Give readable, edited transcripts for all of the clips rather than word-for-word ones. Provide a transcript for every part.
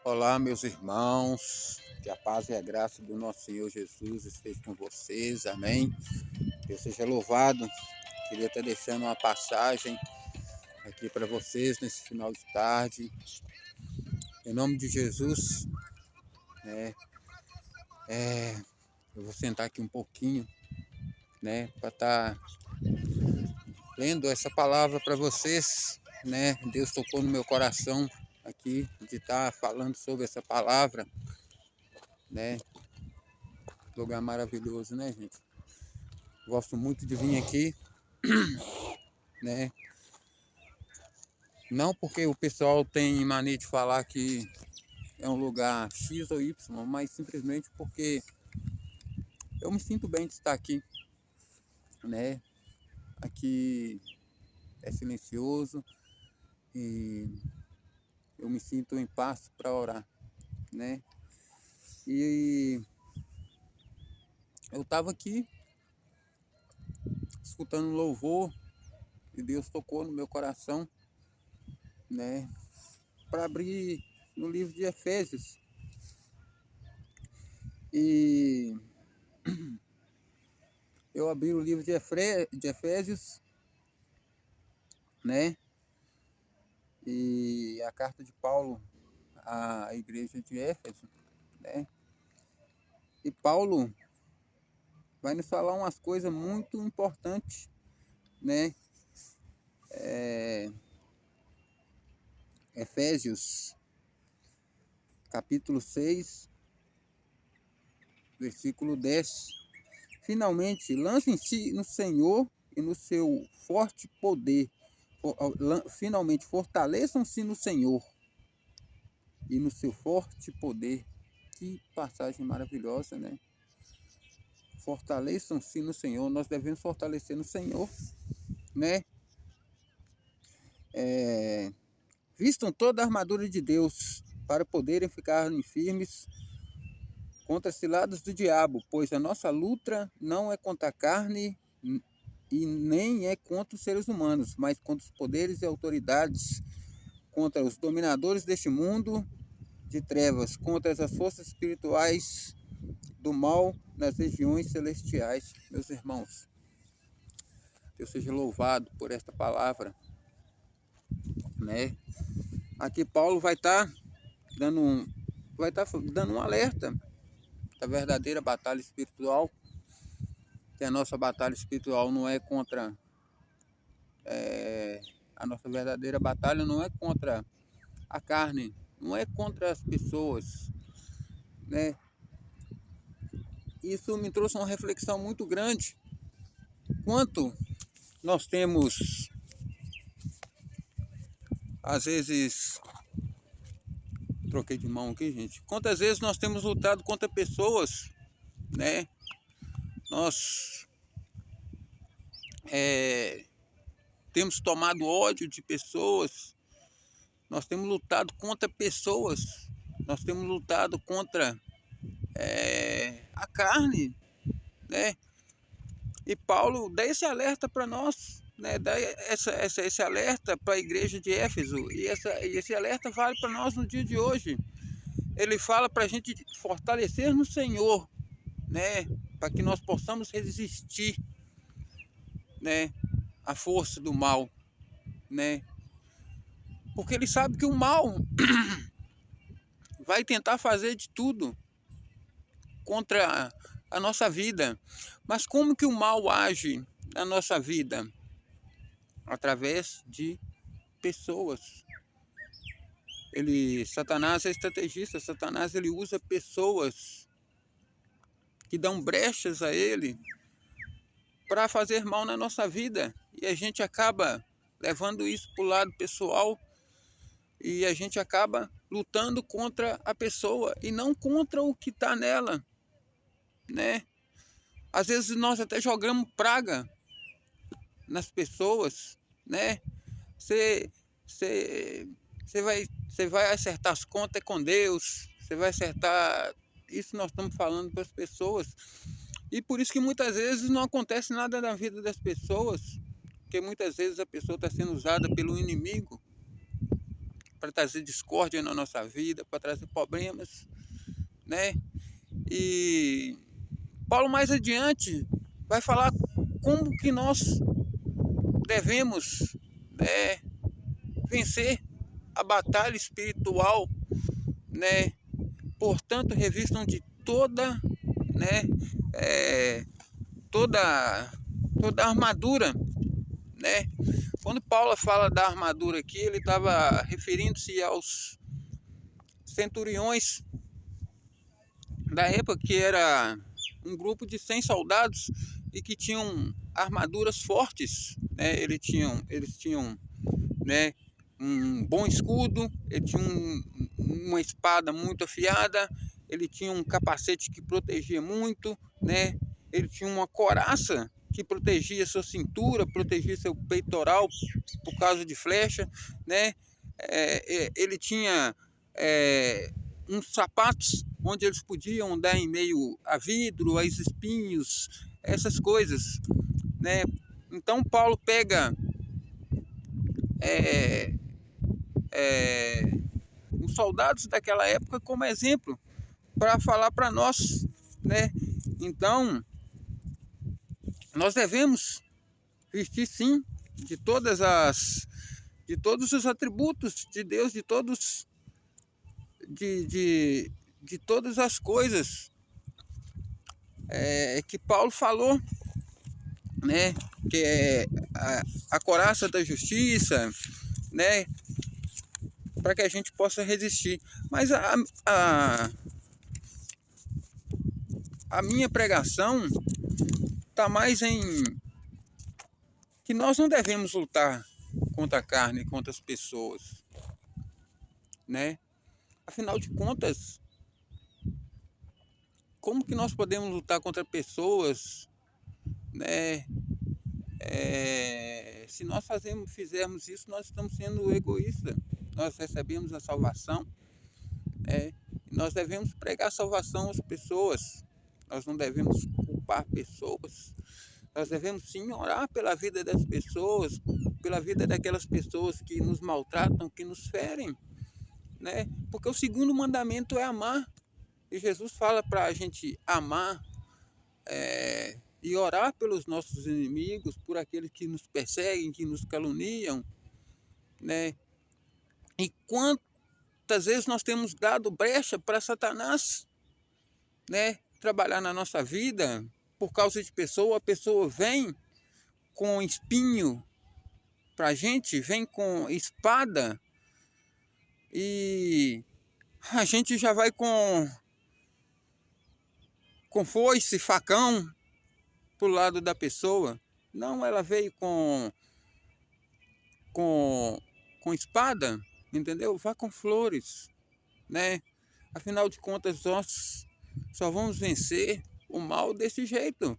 Olá, meus irmãos, que a paz e a graça do nosso Senhor Jesus esteja com vocês, amém. Deus seja louvado. Queria estar deixando uma passagem aqui para vocês nesse final de tarde, em nome de Jesus. né? Eu vou sentar aqui um pouquinho, para estar lendo essa palavra para vocês, Deus tocou no meu coração aqui de estar falando sobre essa palavra, né? Lugar maravilhoso, né, gente? Gosto muito de vir aqui, né? Não porque o pessoal tem mania de falar que é um lugar X ou Y, mas simplesmente porque eu me sinto bem de estar aqui, né? Aqui é silencioso e eu me sinto em paz para orar, né? E eu estava aqui escutando louvor e Deus tocou no meu coração, né? Para abrir no livro de Efésios. E eu abri o livro de Efésios, né? E a carta de Paulo à igreja de Éfeso, né? E Paulo vai nos falar umas coisas muito importantes, né? Efésios, capítulo 6, versículo 10. Finalmente, lancem-se no Senhor e no seu forte poder. Finalmente, fortaleçam-se no Senhor e no seu forte poder. Que passagem maravilhosa, né? Fortaleçam-se no Senhor. Nós devemos fortalecer no Senhor, né? Vistam toda a armadura de Deus para poderem ficar firmes contra as ciladas do diabo, pois a nossa luta não é contra a carne e nem é contra os seres humanos, mas contra os poderes e autoridades, contra os dominadores deste mundo de trevas, contra as forças espirituais do mal nas regiões celestiais. Meus irmãos, Deus seja louvado por esta palavra, né? Aqui Paulo vai estar dando um alerta da verdadeira batalha espiritual, que a nossa batalha espiritual não é contra a nossa verdadeira batalha não é contra a carne, não é contra as pessoas, né? Isso me trouxe uma reflexão muito grande. Quanto nós temos, às vezes, troquei de mão aqui, gente. Quantas vezes nós temos lutado contra pessoas, né? Nós temos tomado ódio de pessoas, nós temos lutado contra pessoas, nós temos lutado contra a carne, né? E Paulo dá esse alerta para nós, né? Dá esse alerta para a igreja de Éfeso, e esse alerta vale para nós no dia de hoje. Ele fala para a gente fortalecer no Senhor, né? Para que nós possamos resistir, né? A força do mal, né? Porque ele sabe que o mal vai tentar fazer de tudo contra a nossa vida. Mas como que o mal age na nossa vida? Através de pessoas. Satanás é estrategista, Satanás ele usa pessoas que dão brechas a ele para fazer mal na nossa vida. E a gente acaba levando isso para o lado pessoal e a gente acaba lutando contra a pessoa e não contra o que está nela, né? Às vezes nós até jogamos praga nas pessoas, né? Você vai acertar as contas com Deus, você vai acertar. Isso nós estamos falando para as pessoas. E por isso que muitas vezes não acontece nada na vida das pessoas, porque muitas vezes a pessoa está sendo usada pelo inimigo para trazer discórdia na nossa vida, para trazer problemas, né? E Paulo mais adiante vai falar como que nós devemos, né, vencer a batalha espiritual, né? Portanto, revistam de toda, né, toda a armadura, né? Quando Paulo fala da armadura aqui, ele estava referindo-se aos centuriões da época, que era um grupo de 100 soldados e que tinham armaduras fortes, né? Eles tinham, né, um bom escudo, ele tinha uma espada muito afiada, ele tinha um capacete que protegia muito, né? Ele tinha uma couraça que protegia sua cintura, protegia seu peitoral por causa de flecha, né? Ele tinha uns sapatos onde eles podiam andar em meio a vidro, a espinhos, essas coisas, né? Então Paulo pega os soldados daquela época como exemplo para falar para nós, né? Então nós devemos vestir sim de todos os atributos de Deus, de todas as coisas que Paulo falou, né? Que é a couraça da justiça, né? Para que a gente possa resistir. Mas a minha pregação está mais em que nós não devemos lutar contra a carne, contra as pessoas, né? Afinal de contas, como que nós podemos lutar contra pessoas, né? Se nós fizermos isso, nós estamos sendo egoístas. Nós recebemos a salvação, nós devemos pregar salvação às pessoas. Nós não devemos culpar pessoas. Nós devemos sim orar pela vida das pessoas, pela vida daquelas pessoas que nos maltratam, que nos ferem, né? Porque o segundo mandamento é amar. E Jesus fala para a gente amar e orar pelos nossos inimigos, por aqueles que nos perseguem, que nos caluniam, né? E quantas vezes nós temos dado brecha para Satanás, né, trabalhar na nossa vida por causa de a pessoa vem com espinho para a gente, vem com espada e a gente já vai com foice, facão pro lado da pessoa. Não, ela veio com espada, entendeu? Vá com flores, né? Afinal de contas, nós só vamos vencer o mal desse jeito.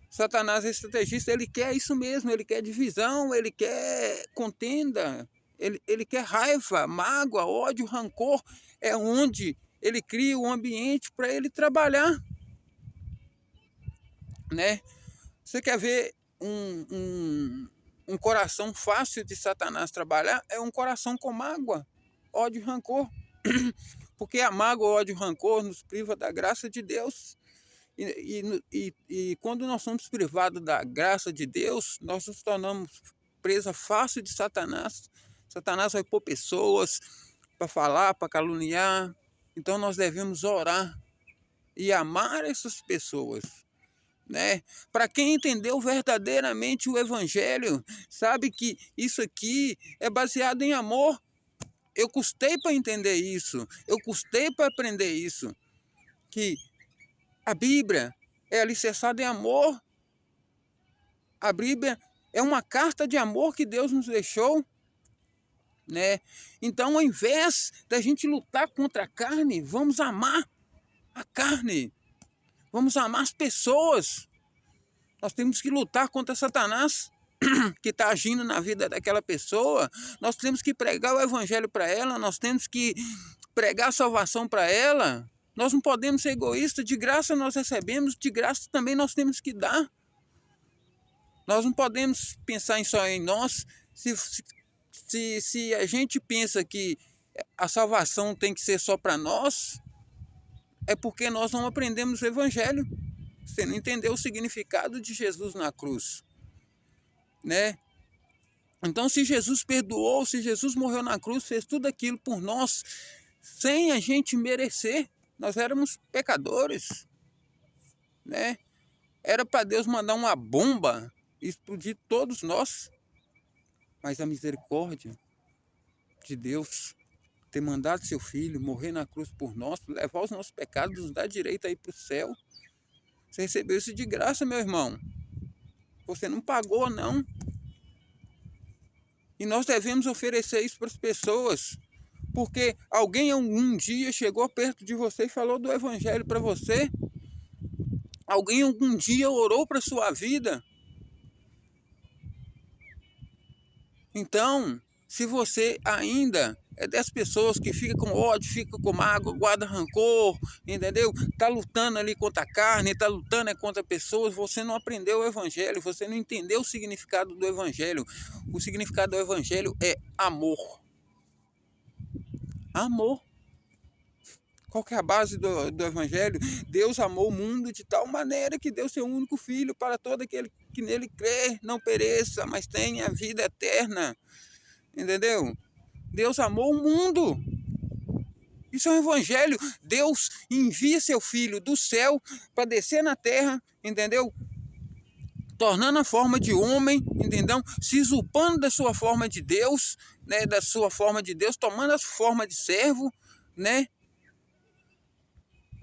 Satanás é estrategista, ele quer isso mesmo, ele quer divisão, ele quer contenda, ele quer raiva, mágoa, ódio, rancor. É onde ele cria o ambiente para ele trabalhar, né? Você quer ver um coração fácil de Satanás trabalhar? É um coração com mágoa, ódio e rancor. Porque a mágoa, ódio e rancor nos priva da graça de Deus. E quando nós somos privados da graça de Deus, nós nos tornamos presa fácil de Satanás. Satanás vai pôr pessoas para falar, para caluniar. Então nós devemos orar e amar essas pessoas, né? Para quem entendeu verdadeiramente o Evangelho, sabe que isso aqui é baseado em amor. Eu custei para entender isso, eu custei para aprender isso, que a Bíblia é alicerçada em amor. A Bíblia é uma carta de amor que Deus nos deixou, né? Então, ao invés da gente lutar contra a carne, vamos amar a carne. Vamos amar as pessoas. Nós temos que lutar contra Satanás, que está agindo na vida daquela pessoa. Nós temos que pregar o Evangelho para ela. Nós temos que pregar a salvação para ela. Nós não podemos ser egoístas. De graça nós recebemos, de graça também nós temos que dar. Nós não podemos pensar só em nós. Se a gente pensa que a salvação tem que ser só para nós, é porque nós não aprendemos o Evangelho. Você não entendeu o significado de Jesus na cruz, né? Então, se Jesus perdoou, se Jesus morreu na cruz, fez tudo aquilo por nós, sem a gente merecer, nós éramos pecadores, né? Era para Deus mandar uma bomba e explodir todos nós, mas a misericórdia de Deus ter mandado seu filho morrer na cruz por nós, levar os nossos pecados, nos dar direito aí para o céu. Você recebeu isso de graça, meu irmão. Você não pagou, não. E nós devemos oferecer isso para as pessoas, porque alguém algum dia chegou perto de você e falou do Evangelho para você. Alguém algum dia orou para a sua vida. Então, se você ainda é das pessoas que fica com ódio, fica com mágoa, guarda rancor, entendeu? Está lutando ali contra a carne, está lutando contra pessoas, você não aprendeu o Evangelho, você não entendeu o significado do Evangelho. O significado do Evangelho é amor. Amor. Qual que é a base do Evangelho? Deus amou o mundo de tal maneira que deu seu único Filho para todo aquele que nele crê, não pereça, mas tenha vida eterna. Entendeu? Deus amou o mundo. Isso é um Evangelho. Deus envia seu Filho do céu para descer na terra, entendeu? Tornando a forma de homem, entendeu? Se usurpando da sua forma de Deus, né? Da sua forma de Deus, tomando a forma de servo, né?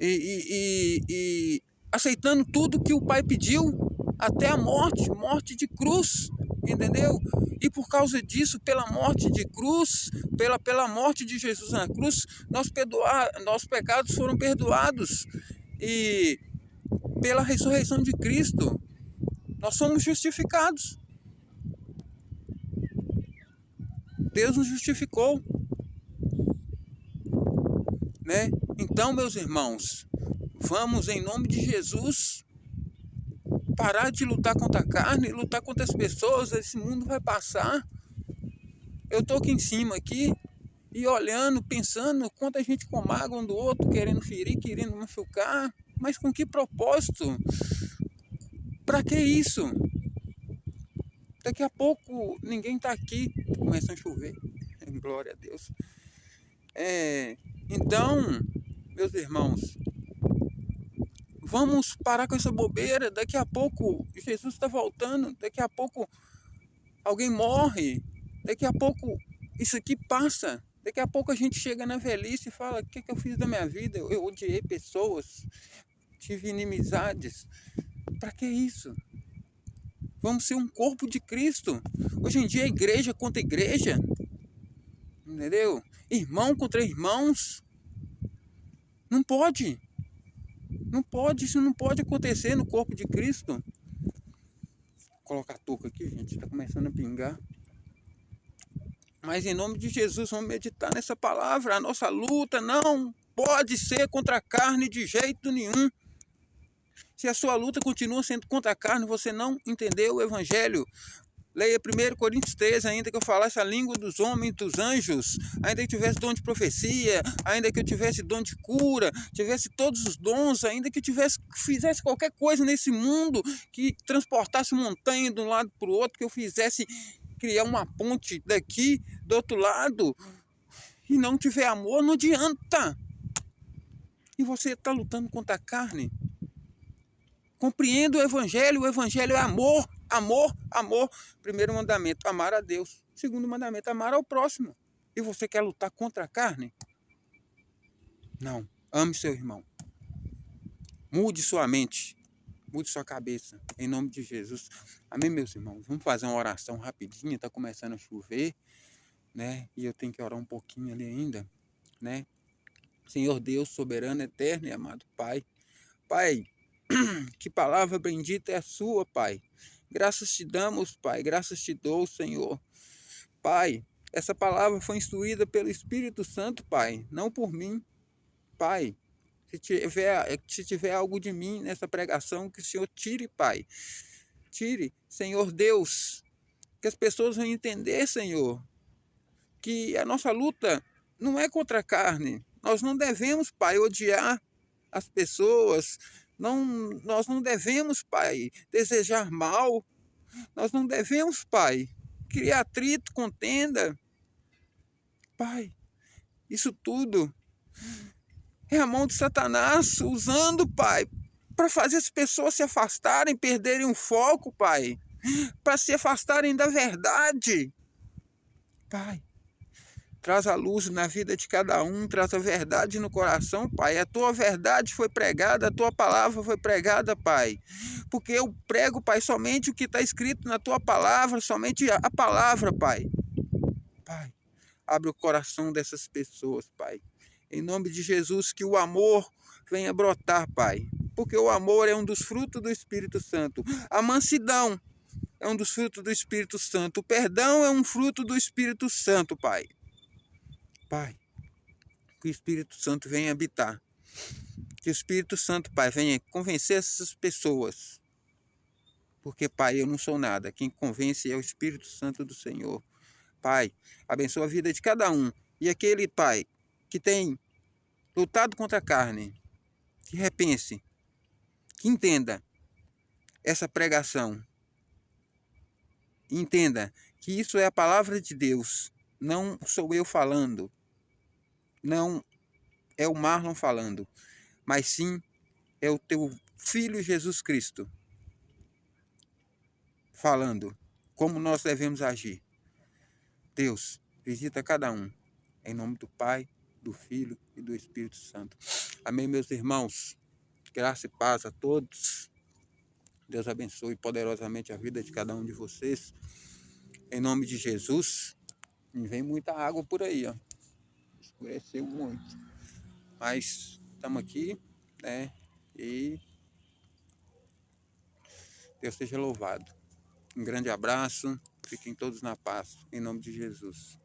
E aceitando tudo que o Pai pediu, até a morte de cruz, entendeu? E por causa disso, pela morte de cruz, pela morte de Jesus na cruz, nossos pecados foram perdoados. E pela ressurreição de Cristo, nós somos justificados. Deus nos justificou, né? Então, meus irmãos, vamos em nome de Jesus parar de lutar contra a carne, lutar contra as pessoas. Esse mundo vai passar. Eu estou aqui em cima aqui e olhando, pensando quanta gente com mágoa um do outro, querendo ferir, querendo machucar. Mas com que propósito? Para que isso? Daqui a pouco ninguém está aqui, começa a chover. Glória a Deus. Então, meus irmãos, vamos parar com essa bobeira. Daqui a pouco Jesus está voltando. Daqui a pouco alguém morre. Daqui a pouco isso aqui passa. Daqui a pouco a gente chega na velhice e fala: o que eu fiz da minha vida? Eu odiei pessoas, tive inimizades. Para que isso? Vamos ser um corpo de Cristo. Hoje em dia é igreja contra igreja. Entendeu? Irmão contra irmãos. Não pode. Não pode, isso não pode acontecer no corpo de Cristo. Vou colocar a touca aqui, gente, está começando a pingar. Mas em nome de Jesus, vamos meditar nessa palavra. A nossa luta não pode ser contra a carne de jeito nenhum. Se a sua luta continua sendo contra a carne, você não entendeu o Evangelho. Leia 1 Coríntios 13, ainda que eu falasse a língua dos homens e dos anjos, ainda que eu tivesse dom de profecia, ainda que eu tivesse dom de cura, tivesse todos os dons, ainda que eu fizesse qualquer coisa nesse mundo, que transportasse montanha de um lado para o outro, que eu fizesse criar uma ponte daqui, do outro lado, e não tiver amor, não adianta. E você está lutando contra a carne. Compreenda o Evangelho é amor. Amor, amor. Primeiro mandamento, amar a Deus. Segundo mandamento, amar ao próximo. E você quer lutar contra a carne? Não. Ame seu irmão. Mude sua mente. Mude sua cabeça. Em nome de Jesus. Amém, meus irmãos? Vamos fazer uma oração rapidinha. Está começando a chover, né? E eu tenho que orar um pouquinho ali ainda, né? Senhor Deus, soberano, eterno e amado Pai. Pai, que palavra bendita é a sua, Pai. Graças te damos, Pai. Graças te dou, Senhor. Pai, essa palavra foi instruída pelo Espírito Santo, Pai. Não por mim. Pai, se tiver algo de mim nessa pregação, que o Senhor tire, Pai. Tire, Senhor Deus. Que as pessoas vão entender, Senhor. que a nossa luta não é contra a carne. Nós não devemos, Pai, odiar as pessoas. Nós não devemos, Pai, desejar mal. Nós não devemos, Pai, criar atrito, contenda. Pai, isso tudo é a mão de Satanás usando, Pai, para fazer as pessoas se afastarem, perderem o foco, Pai, para se afastarem da verdade. Pai, traz a luz na vida de cada um, traz a verdade no coração, Pai. A tua verdade foi pregada, a tua palavra foi pregada, Pai. Porque eu prego, Pai, somente o que está escrito na tua palavra, somente a palavra, Pai. Pai, abre o coração dessas pessoas, Pai. Em nome de Jesus, que o amor venha brotar, Pai. Porque o amor é um dos frutos do Espírito Santo. A mansidão é um dos frutos do Espírito Santo. O perdão é um fruto do Espírito Santo, Pai. Pai, que o Espírito Santo venha habitar. Que o Espírito Santo, Pai, venha convencer essas pessoas. Porque, Pai, eu não sou nada. Quem convence é o Espírito Santo do Senhor. Pai, abençoa a vida de cada um. E aquele, Pai, que tem lutado contra a carne, que repense, que entenda essa pregação. Entenda que isso é a palavra de Deus. Não sou eu falando. Não é o Marlon falando. Mas sim é o teu Filho Jesus Cristo falando como nós devemos agir. Deus, visita cada um. Em nome do Pai, do Filho e do Espírito Santo. Amém, meus irmãos. Graça e paz a todos. Deus abençoe poderosamente a vida de cada um de vocês. Em nome de Jesus. E vem muita água por aí, ó. Escureceu muito. Mas estamos aqui, né? E Deus seja louvado. Um grande abraço. Fiquem todos na paz. Em nome de Jesus.